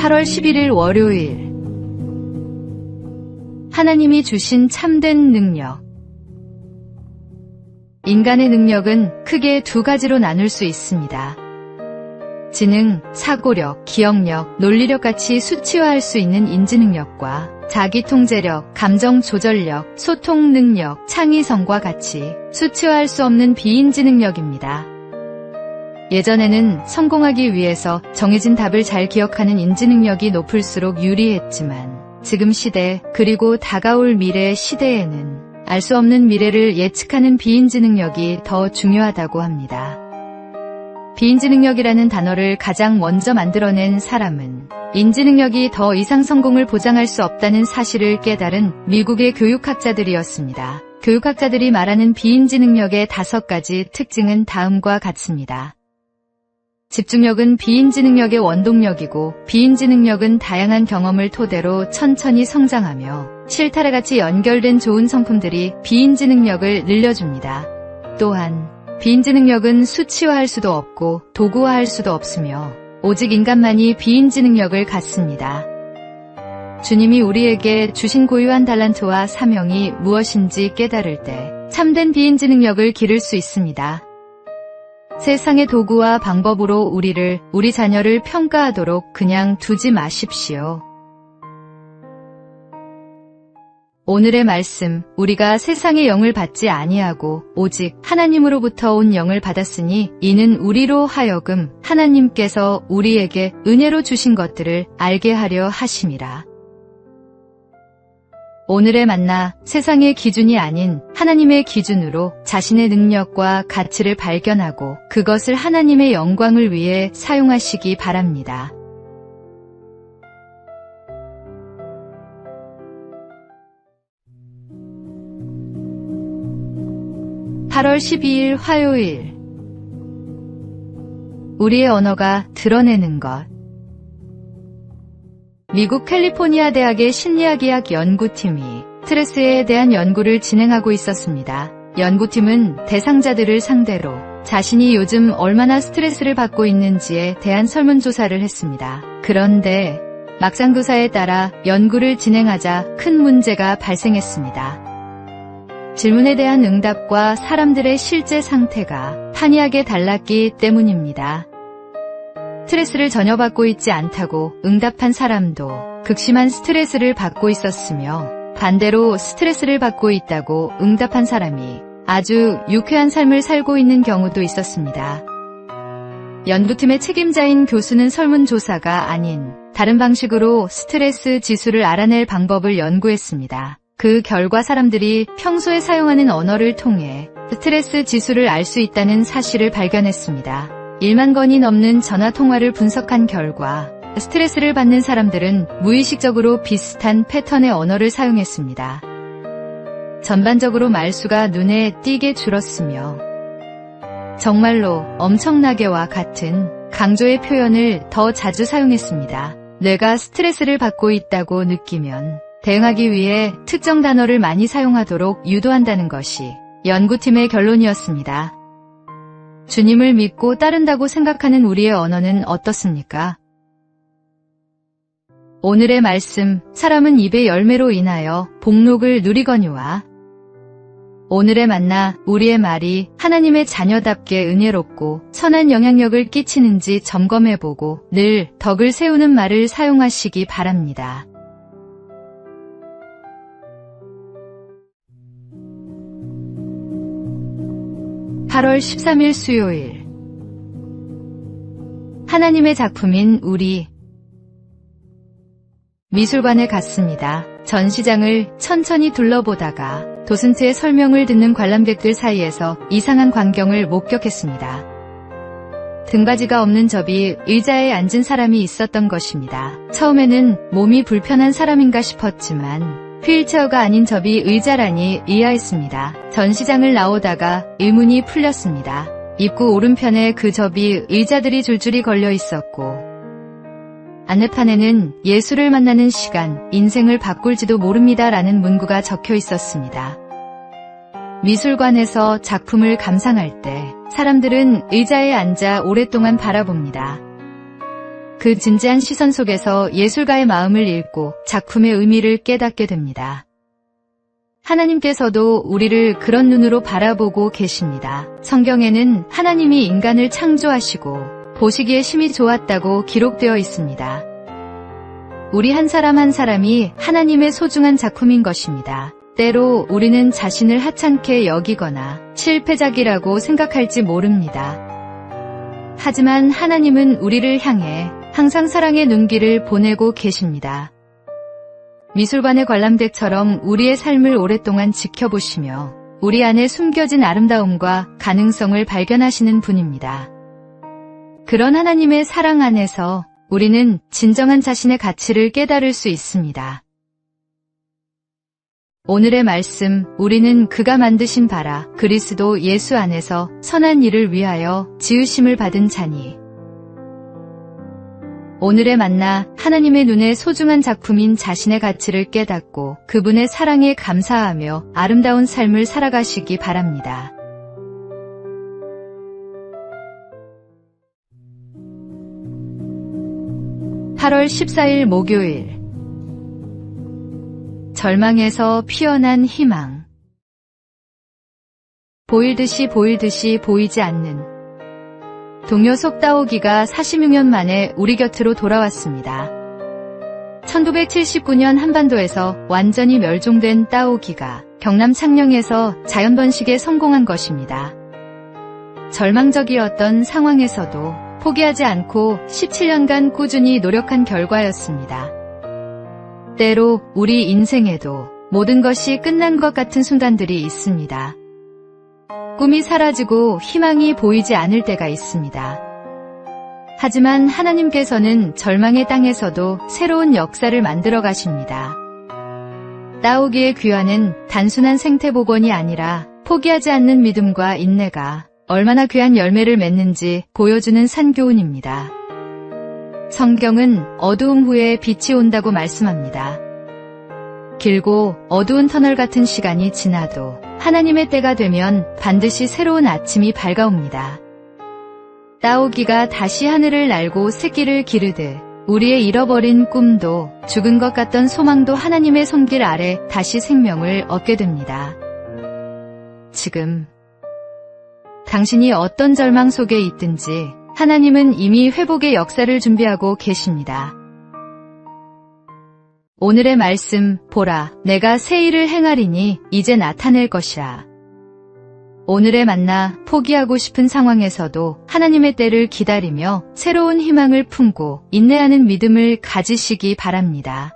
8월 11일 월요일. 하나님이 주신 참된 능력. 인간의 능력은 크게 두 가지로 나눌 수 있습니다. 지능, 사고력, 기억력, 논리력 같이 수치화할 수 있는 인지능력과 자기통제력, 감정조절력, 소통 능력, 창의성과 같이 수치화할 수 없는 비인지 능력입니다. 예전에는 성공하기 위해서 정해진 답을 잘 기억하는 인지능력이 높을수록 유리했지만 지금 시대 그리고 다가올 미래 시대에는 알 수 없는 미래를 예측하는 비인지 능력이 더 중요하다고 합니다. 비인지 능력이라는 단어를 가장 먼저 만들어낸 사람은 인지 능력이 더 이상 성공을 보장할 수 없다는 사실을 깨달은 미국의 교육학자들이었습니다. 교육학자들이 말하는 비인지 능력의 5가지 특징은 다음과 같습니다. 집중력은 비인지 능력의 원동력이고, 비인지 능력은 다양한 경험을 토대로 천천히 성장하며 실타래 같이 연결된 좋은 성품들이 비인지 능력을 늘려줍니다. 또한 비인지 능력은 수치화할 수도 없고 도구화할 수도 없으며 오직 인간만이 비인지 능력을 갖습니다. 주님이 우리에게 주신 고유한 달란트와 사명이 무엇인지 깨달을 때 참된 비인지 능력을 기를 수 있습니다. 세상의 도구와 방법으로 우리 자녀를 평가하도록 그냥 두지 마십시오. 오늘의 말씀, 우리가 세상의 영을 받지 아니하고 오직 하나님으로부터 온 영을 받았으니 이는 우리로 하여금 하나님께서 우리에게 은혜로 주신 것들을 알게 하려 하심이라. 오늘의 만나, 세상의 기준이 아닌 하나님의 기준으로 자신의 능력과 가치를 발견하고 그것을 하나님의 영광을 위해 사용하시기 바랍니다. (8월 12일) 화요일. 우리의 언어가 드러내는 것. 미국 캘리포니아 대학의 심리학의학 연구팀이 스트레스에 대한 연구를 진행하고 있었습니다. 연구팀은 대상자들을 상대로 자신이 요즘 얼마나 스트레스를 받고 있는지에 대한 설문조사를 했습니다. 그런데 막상 조사에 따라 연구를 진행하자 큰 문제가 발생했습니다. 질문에 대한 응답과 사람들의 실제 상태가 판이하게 달랐기 때문입니다. 스트레스를 전혀 받고 있지 않다고 응답한 사람도 극심한 스트레스를 받고 있었으며, 반대로 스트레스를 받고 있다고 응답한 사람이 아주 유쾌한 삶을 살고 있는 경우도 있었습니다. 연구팀의 책임자인 교수는 설문조사가 아닌 다른 방식으로 스트레스 지수를 알아낼 방법을 연구했습니다. 그 결과 사람들이 평소에 사용하는 언어를 통해 스트레스 지수를 알 수 있다는 사실을 발견했습니다. 1만 건이 넘는 전화 통화를 분석한 결과 스트레스를 받는 사람들은 무의식적으로 비슷한 패턴의 언어를 사용했습니다. 전반적으로 말수가 눈에 띄게 줄었으며 정말로 엄청나게와 같은 강조의 표현을 더 자주 사용했습니다. 뇌가 스트레스를 받고 있다고 느끼면 대응하기 위해 특정 단어를 많이 사용하도록 유도한다는 것이 연구팀의 결론이었습니다. 주님을 믿고 따른다고 생각하는 우리의 언어는 어떻습니까? 오늘의 말씀, 사람은 입의 열매로 인하여 복록을 누리거니와. 오늘의 만나, 우리의 말이 하나님의 자녀답게 은혜롭고 선한 영향력을 끼치는지 점검해보고 늘 덕을 세우는 말을 사용하시기 바랍니다. (8월 13일) 수요일. 하나님의 작품인 우리. 미술관에 갔습니다. 전시장을 천천히 둘러보다가 도슨트의 설명을 듣는 관람객들 사이에서 이상한 광경을 목격했습니다. 등받이가 없는 접이 의자에 앉은 사람이 있었던 것입니다. 처음에는 몸이 불편한 사람인가 싶었지만 휠체어가 아닌 접이 의자라니 이해했습니다. 전시장을 나오다가 의문이 풀렸습니다. 입구 오른편에 그 접이 의자들이 줄줄이 걸려 있었고, 안내판에는 예수를 만나는 시간, 인생을 바꿀지도 모릅니다 라는 문구가 적혀 있었습니다. 미술관에서 작품을 감상할 때 사람들은 의자에 앉아 오랫동안 바라봅니다. 그 진지한 시선 속에서 예술가의 마음을 읽고 작품의 의미를 깨닫게 됩니다. 하나님께서도 우리를 그런 눈으로 바라보고 계십니다. 성경에는 하나님이 인간을 창조하시고 보시기에 심히 좋았다고 기록되어 있습니다. 우리 한 사람 한 사람이 하나님의 소중한 작품인 것입니다. 때로 우리는 자신을 하찮게 여기거나 실패작이라고 생각할지 모릅니다. 하지만 하나님은 우리를 향해 항상 사랑의 눈길을 보내고 계십니다. 미술관의 관람객처럼 우리의 삶을 오랫동안 지켜보시며 우리 안에 숨겨진 아름다움과 가능성을 발견하시는 분입니다. 그런 하나님의 사랑 안에서 우리는 진정한 자신의 가치를 깨달을 수 있습니다. 오늘의 말씀, 우리는 그가 만드신 바라 그리스도 예수 안에서 선한 일을 위하여 지으심을 받은 자니. 오늘의 만나, 하나님의 눈에 소중한 작품인 자신의 가치를 깨닫고 그분의 사랑에 감사하며 아름다운 삶을 살아가시기 바랍니다. (8월 14일) 목요일. 절망에서 피어난 희망. 보일 듯이 보이지 않는. 동료 속다오기가 46년 만에 우리 곁으로 돌아왔습니다. 1979년 한반도에서 완전히 멸종된 따오기가 경남 창녕에서 자연번식에 성공한 것입니다. 절망적이었던 상황에서도 포기하지 않고 17년간 꾸준히 노력한 결과였습니다. 때로 우리 인생에도 모든 것이 끝난 것 같은 순간들이 있습니다. 꿈이 사라지고 희망이 보이지 않을 때가 있습니다. 하지만 하나님께서는 절망의 땅에서도 새로운 역사를 만들어 가십니다. 따오기의 귀환은 단순한 생태복원이 아니라 포기하지 않는 믿음과 인내가 얼마나 귀한 열매를 맺는지 보여주는 산교훈입니다. 성경은 어두움 후에 빛이 온다고 말씀합니다. 길고 어두운 터널 같은 시간이 지나도 하나님의 때가 되면 반드시 새로운 아침이 밝아옵니다. 따오기가 다시 하늘을 날고 새끼를 기르듯 우리의 잃어버린 꿈도 죽은 것 같던 소망도 하나님의 손길 아래 다시 생명을 얻게 됩니다. 지금 당신이 어떤 절망 속에 있든지 하나님은 이미 회복의 역사를 준비하고 계십니다. 오늘의 말씀, 보라, 내가 새 일을 행하리니 이제 나타낼 것이라. 오늘의 만나, 포기하고 싶은 상황에서도 하나님의 때를 기다리며 새로운 희망을 품고 인내하는 믿음을 가지시기 바랍니다.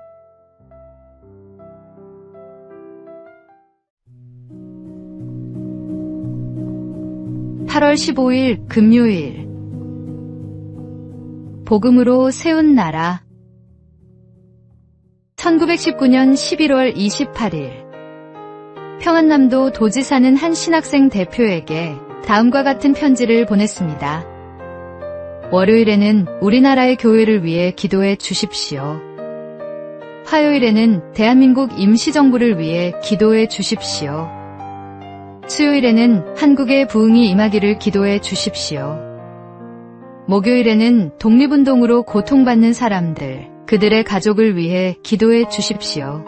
(8월 15일) 금요일. 복음으로 세운 나라. 1919년 11월 28일 평안남도 도지 사는 한 신학생 대표에게 다음과 같은 편지를 보냈습니다. 월요일에는 우리나라의 교회를 위해 기도해 주십시오. 화요일에는 대한민국 임시정부를 위해 기도해 주십시오. 수요일에는 한국의 부흥이 임하기를 기도해 주십시오. 목요일에는 독립운동으로 고통받는 사람들, 그들의 가족을 위해 기도해 주십시오.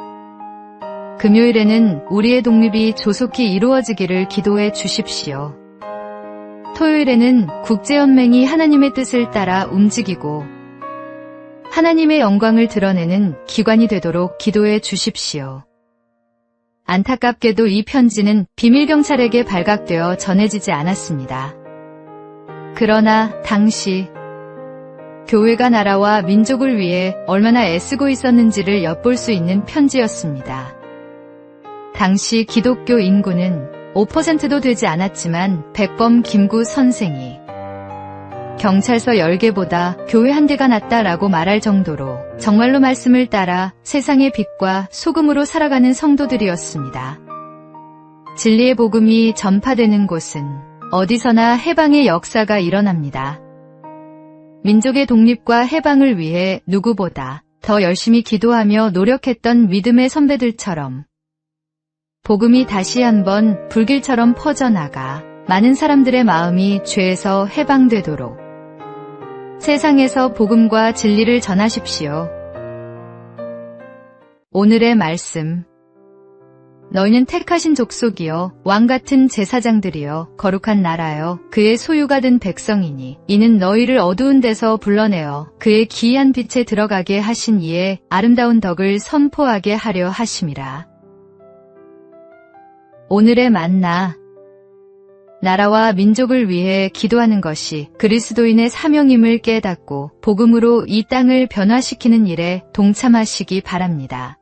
금요일에는 우리의 독립이 조속히 이루어지기를 기도해 주십시오. 토요일에는 국제연맹이 하나님의 뜻을 따라 움직이고 하나님의 영광을 드러내는 기관이 되도록 기도해 주십시오. 안타깝게도 이 편지는 비밀경찰에게 발각되어 전해지지 않았습니다. 그러나 당시 교회가 나라와 민족을 위해 얼마나 애쓰고 있었는지를 엿볼 수 있는 편지였습니다. 당시 기독교 인구는 5%도 되지 않았지만 백범 김구 선생이 경찰서 10개보다 교회 1개가 낫다라고 말할 정도로 정말로 말씀을 따라 세상의 빛과 소금으로 살아가는 성도들이었습니다. 진리의 복음이 전파되는 곳은 어디서나 해방의 역사가 일어납니다. 민족의 독립과 해방을 위해 누구보다 더 열심히 기도하며 노력했던 믿음의 선배들처럼 복음이 다시 한번 불길처럼 퍼져나가 많은 사람들의 마음이 죄에서 해방되도록 세상에서 복음과 진리를 전하십시오. 오늘의 말씀. 너희는 택하신 족속이요 왕같은 제사장들이요 거룩한 나라요 그의 소유가 된 백성이니 이는 너희를 어두운 데서 불러내어 그의 기이한 빛에 들어가게 하신 이의 아름다운 덕을 선포하게 하려 하심이라. 오늘의 만나. 나라와 민족을 위해 기도하는 것이 그리스도인의 사명임을 깨닫고 복음으로 이 땅을 변화시키는 일에 동참하시기 바랍니다.